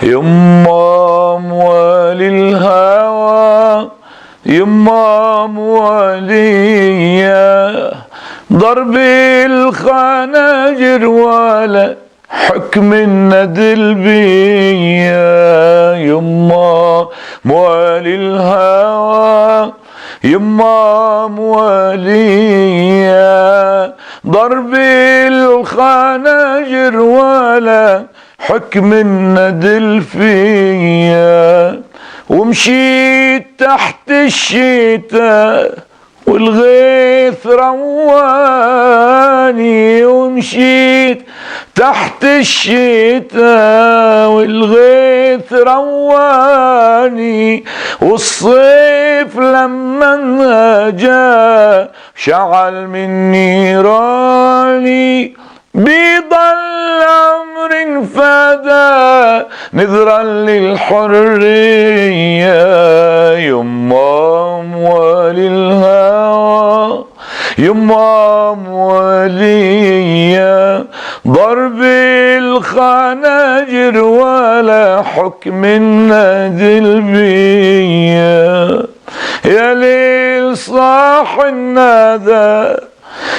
يما موالي الهوى، يما موالية ضرب الخناجر ولا حكم الندل بيا. يما موالي الهوى، يما موالية ضرب الخناجر ولا حكم الندل فيا. ومشيت تحت الشتاء والغيث رواني، ومشيت تحت الشتاء والغيث رواني، والصيف لما جاء شعل من نيراني. بيضل عمر فدا نذرا للحرية. يما موالي الهوى، يما موالية ضرب الخناجر ولا حكم الندل بيا. يا ليل صاح الندى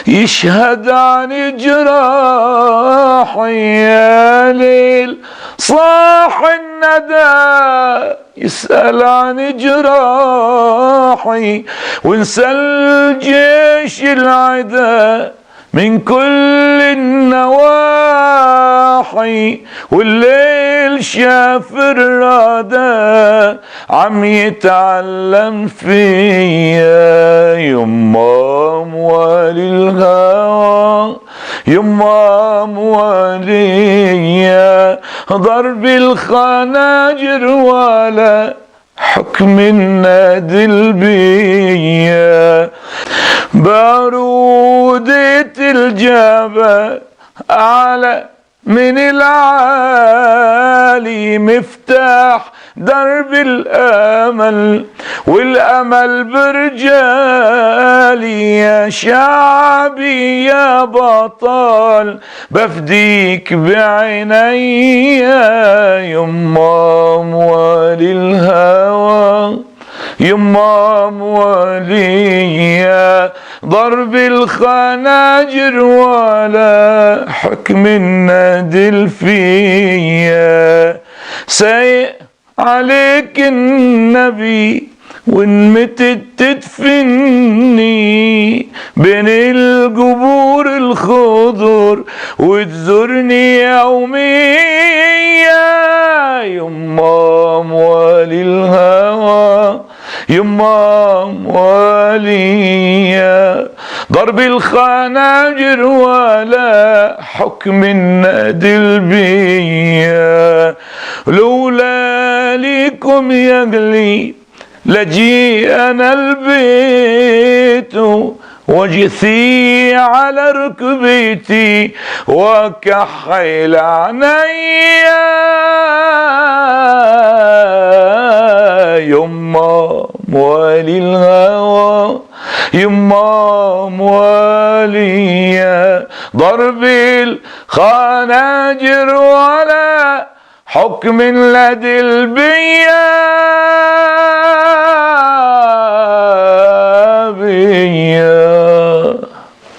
يشهد عن جراحي، يا ليل صاح الندى يسأل عن جراحي، وانسى الجيش العدا من كل النواحي، والليل شاف الرادة عم يتعلم فيا. يما موالي الهوى، يما موالية ضرب الخناجر ولا حكم الندل بيا. بارودة الجبل أعلى من العالي، مفتاح درب الأمل والأمل برجالي. يا شعبي يا بطل بفديك بعيني. يما موالي الهوى، يما موالية ضرب الخناجر ولا حكم الندل فيا. سايق عليك النبي وان متت تدفني بين القبور الخضر وتزورني يوميا. يما موالي الهوى، يما موالية ضرب الخناجر ولا حكم الندل بيا. لولا ليكم يا قلي لجي انا البيت، وجثي على ركبتي وكحل عينيا. يما موالي الهوى، يما موالية ضرب الخناجر ولا حكم الندل بيا. بيا